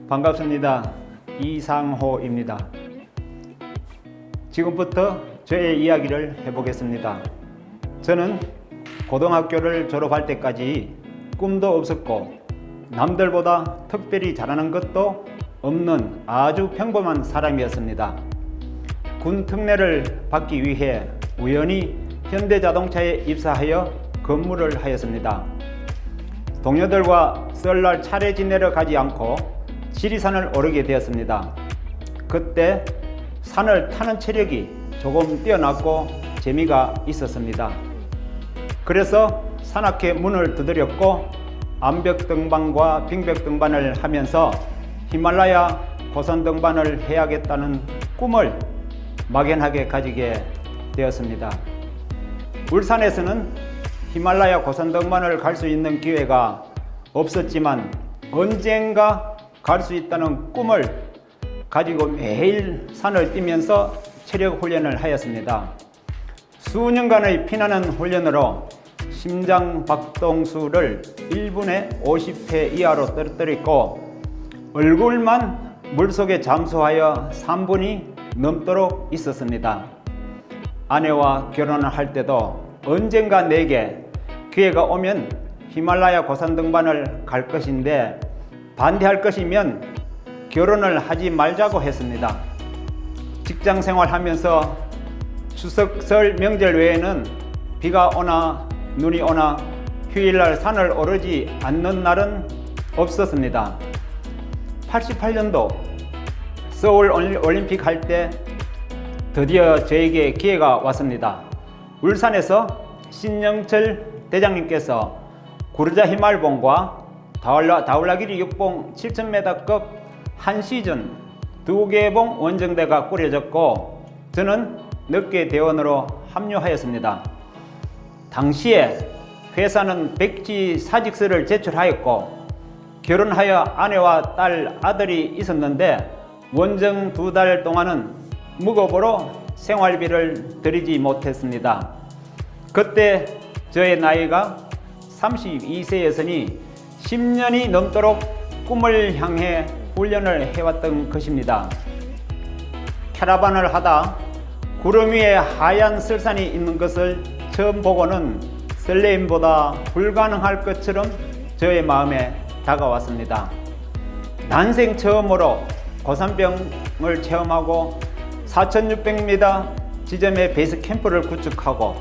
반갑습니다. 이상호입니다. 지금부터 저의 이야기를 해보겠습니다. 저는 고등학교를 졸업할 때까지 꿈도 없었고 남들보다 특별히 잘하는 것도 없는 아주 평범한 사람이었습니다. 군 특례를 받기 위해 우연히 현대자동차에 입사하여 근무를 하였습니다. 동료들과 설날 차례 지내러 가지 않고 지리산을 오르게 되었습니다. 그때 산을 타는 체력이 조금 뛰어났고 재미가 있었습니다. 그래서 산악회 문을 두드렸고 암벽 등반과 빙벽 등반을 하면서 히말라야 고산 등반을 해야겠다는 꿈을 막연하게 가지게 되었습니다. 울산에서는 히말라야 고산 등반을 갈 수 있는 기회가 없었지만 언젠가 갈 수 있다는 꿈을 가지고 매일 산을 뛰면서 체력 훈련을 하였습니다. 수년간의 피나는 훈련으로 심장 박동수를 1분에 50회 이하로 떨어뜨렸고 얼굴만 물속에 잠수하여 3분이 넘도록 있었습니다. 아내와 결혼을 할 때도 언젠가 내게 기회가 오면 히말라야 고산 등반을 갈 것인데 반대할 것이면 결혼을 하지 말자고 했습니다. 직장 생활하면서 추석, 설, 명절 외에는 비가 오나 눈이 오나 휴일날 산을 오르지 않는 날은 없었습니다. 88년도 서울 올림픽 할 때 드디어 저에게 기회가 왔습니다. 울산에서 신영철 대장님께서 구르자 히말봉과 다울라기리 육봉 7000m급 한 시즌 2개 봉 원정대가 꾸려졌고 저는 늑계 대원으로 합류하였습니다. 당시에 회사는 백지 사직서를 제출하였고 결혼하여 아내와 딸, 아들이 있었는데 원정 2달 동안은 무급으로 생활비를 드리지 못했습니다. 그때 저의 나이가 32세였으니 10년이 넘도록 꿈을 향해 훈련을 해왔던 것입니다. 캐러반을 하다 구름 위에 하얀 설산이 있는 것을 처음 보고는 설레임보다 불가능할 것처럼 저의 마음에 다가왔습니다. 난생 처음으로 고산병을 체험하고 4600m 지점에 베이스 캠프를 구축하고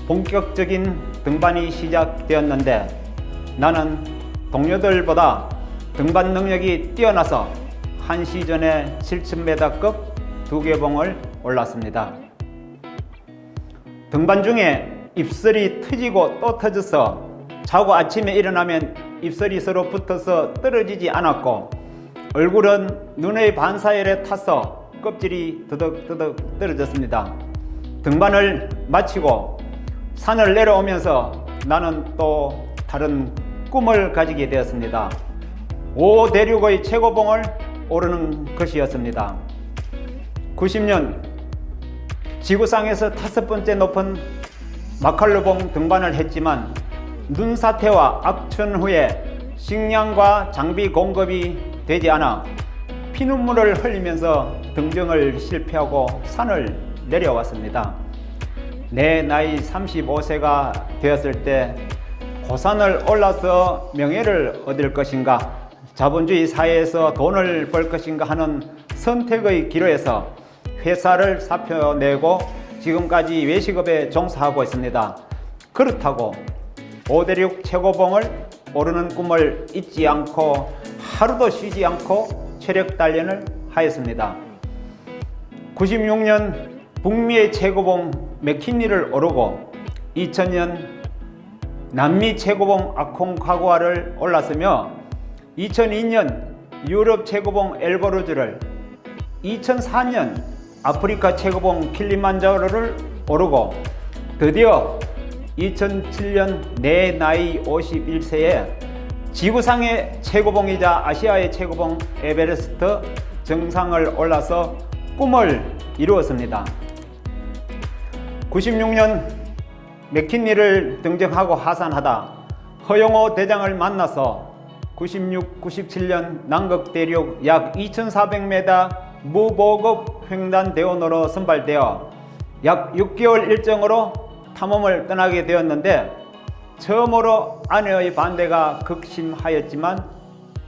본격적인 등반이 시작되었는데 나는 동료들보다 등반 능력이 뛰어나서 한 시즌에 7000m급 2개 봉을 올랐습니다. 등반 중에 입설이 터지고 또 터져서 자고 아침에 일어나면 입설이 서로 붙어서 떨어지지 않았고 얼굴은 눈의 반사열에 타서 껍질이 더덕더덕 떨어졌습니다. 등반을 마치고 산을 내려오면서 나는 또 다른 꿈을 가지게 되었습니다. 5대륙의 최고봉을 오르는 것이었습니다. 90년 지구상에서 5번째 높은 마칼루봉 등반을 했지만 눈사태와 악천 후에 식량과 장비 공급이 되지 않아 피눈물을 흘리면서 등정을 실패하고 산을 내려왔습니다. 내 나이 35세가 되었을 때 고산을 올라서 명예를 얻을 것인가 자본주의 사회에서 돈을 벌 것인가 하는 선택의 기로에서 회사를 사표내고 지금까지 외식업에 종사하고 있습니다. 그렇다고 5대륙 최고봉을 오르는 꿈을 잊지 않고 하루도 쉬지 않고 체력 단련을 하였습니다. 96년 북미의 최고봉 맥킨리를 오르고 2000년 남미 최고봉 아콘카구아를 올랐으며 2002년 유럽 최고봉 엘보르즈를 2004년 아프리카 최고봉 킬리만자로를 오르고 드디어 2007년 내 나이 51세에 지구상의 최고봉이자 아시아의 최고봉 에베레스트 정상을 올라서 꿈을 이루었습니다. 96년 맥킨리를 등정하고 하산하다 허용호 대장을 만나서 96, 97년 남극 대륙 약 2400m 무보급 횡단 대원으로 선발되어 약 6개월 일정으로 탐험을 떠나게 되었는데 처음으로 아내의 반대가 극심하였지만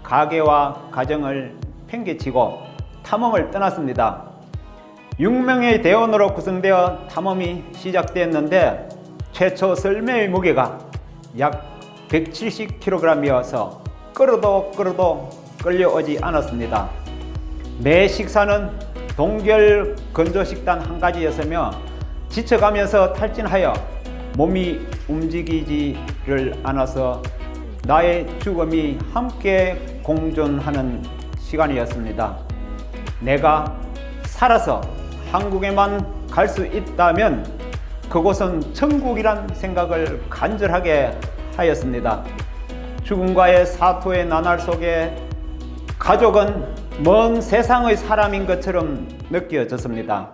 가게와 가정을 팽개치고 탐험을 떠났습니다. 6명의 대원으로 구성되어 탐험이 시작되었는데 최초 썰매의 무게가 약 170kg이어서 끌어도 끌려오지 않았습니다. 매 식사는 동결 건조식단 한 가지였으며 지쳐가면서 탈진하여 몸이 움직이지를 않아서 나의 죽음이 함께 공존하는 시간이었습니다. 내가 살아서 한국에만 갈 수 있다면 그곳은 천국이란 생각을 간절하게 하였습니다. 죽음과의 사투의 나날 속에 가족은 먼 세상의 사람인 것처럼 느껴졌습니다.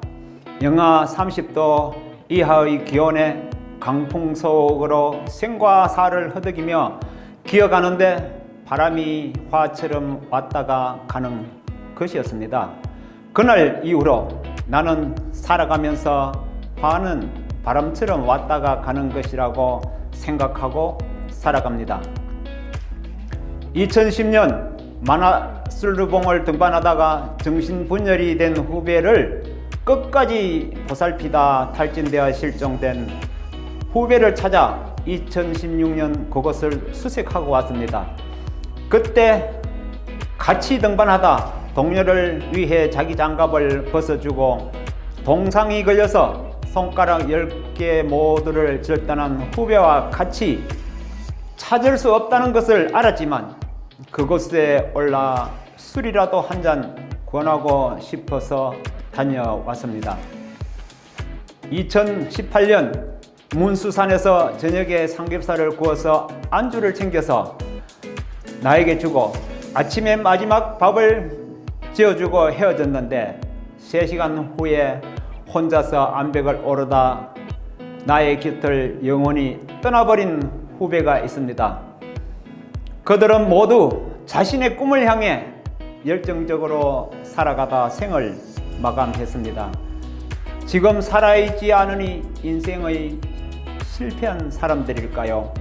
영하 30도 이하의 기온에 강풍 속으로 생과 사를 허덕이며 기어가는데 바람이 화처럼 왔다가 가는 것이었습니다. 그날 이후로 나는 살아가면서 화는 바람처럼 왔다가 가는 것이라고 생각하고 살아갑니다. 2010년 만화슬루봉을 등반하다가 정신분열이 된 후배를 끝까지 보살피다 탈진되어 실종된 후배를 찾아 2016년 그것을 수색하고 왔습니다. 그때 같이 등반하다 동료를 위해 자기 장갑을 벗어주고 동상이 걸려서 손가락 10개 모두를 절단한 후배와 같이 찾을 수 없다는 것을 알았지만 그곳에 올라 술이라도 한 잔 권하고 싶어서 다녀왔습니다. 2018년 문수산에서 저녁에 삼겹살을 구워서 안주를 챙겨서 나에게 주고 아침에 마지막 밥을 지어주고 헤어졌는데 3시간 후에 혼자서 암벽을 오르다 나의 곁을 영원히 떠나버린 후배가 있습니다. 그들은 모두 자신의 꿈을 향해 열정적으로 살아가다 생을 마감했습니다. 지금 살아있지 않으니 인생의 실패한 사람들일까요?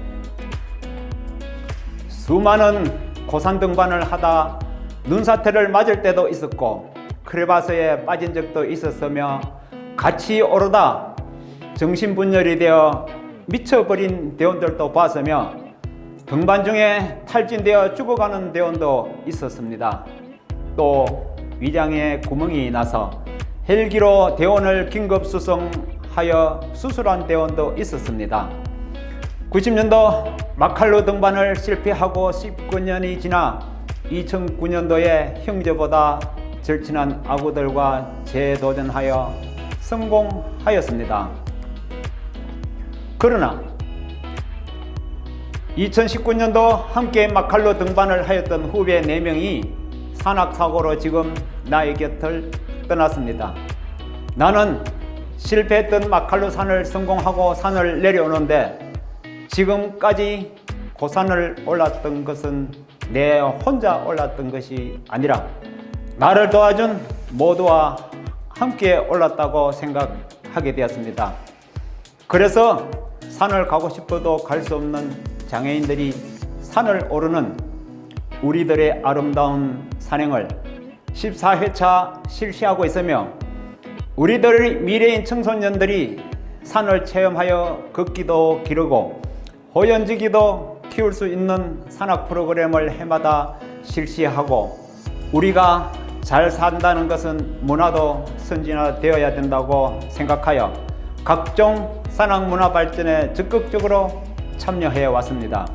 수많은 고산 등반을 하다 눈사태를 맞을 때도 있었고 크레바스에 빠진 적도 있었으며 같이 오르다 정신분열이 되어 미쳐버린 대원들도 봤으며 등반 중에 탈진되어 죽어가는 대원도 있었습니다. 또 위장에 구멍이 나서 헬기로 대원을 긴급 수송하여 수술한 대원도 있었습니다. 90년도 마칼루 등반을 실패하고 19년이 지나 2009년도에 형제보다 절친한 아구들과 재도전하여 성공하였습니다. 그러나 2019년도 함께 마칼루 등반을 하였던 후배 4명이 산악사고로 지금 나의 곁을 떠났습니다. 나는 실패했던 마칼루 산을 성공하고 산을 내려오는데 지금까지 고산을 올랐던 것은 내 혼자 올랐던 것이 아니라 나를 도와준 모두와 함께 올랐다고 생각하게 되었습니다. 그래서 산을 가고 싶어도 갈 수 없는 장애인들이 산을 오르는 우리들의 아름다운 산행을 14회차 실시하고 있으며 우리들의 미래인 청소년들이 산을 체험하여 걷기도 기르고 호연지기도 키울 수 있는 산악 프로그램을 해마다 실시하고 우리가 잘 산다는 것은 문화도 선진화되어야 된다고 생각하여 각종 산악 문화 발전에 적극적으로 참여해 왔습니다.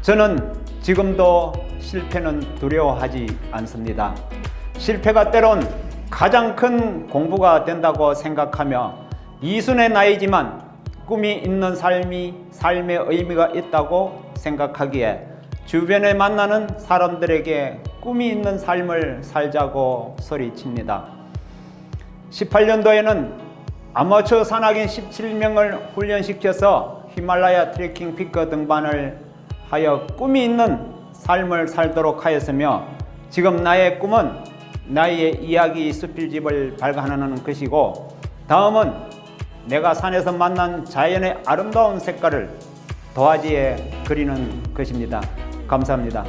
저는 지금도 실패는 두려워하지 않습니다. 실패가 때론 가장 큰 공부가 된다고 생각하며 이순의 나이지만 꿈이 있는 삶이 삶의 의미가 있다고 생각하기에 주변에 만나는 사람들에게 꿈이 있는 삶을 살자고 소리칩니다. 18년도에는 아마추어 산악인 17명을 훈련시켜서 히말라야 트레킹 피크 등반을 하여 꿈이 있는 삶을 살도록 하였으며 지금 나의 꿈은 나의 이야기 수필집을 발간하는 것이고 다음은 내가 산에서 만난 자연의 아름다운 색깔을 도화지에 그리는 것입니다. 감사합니다.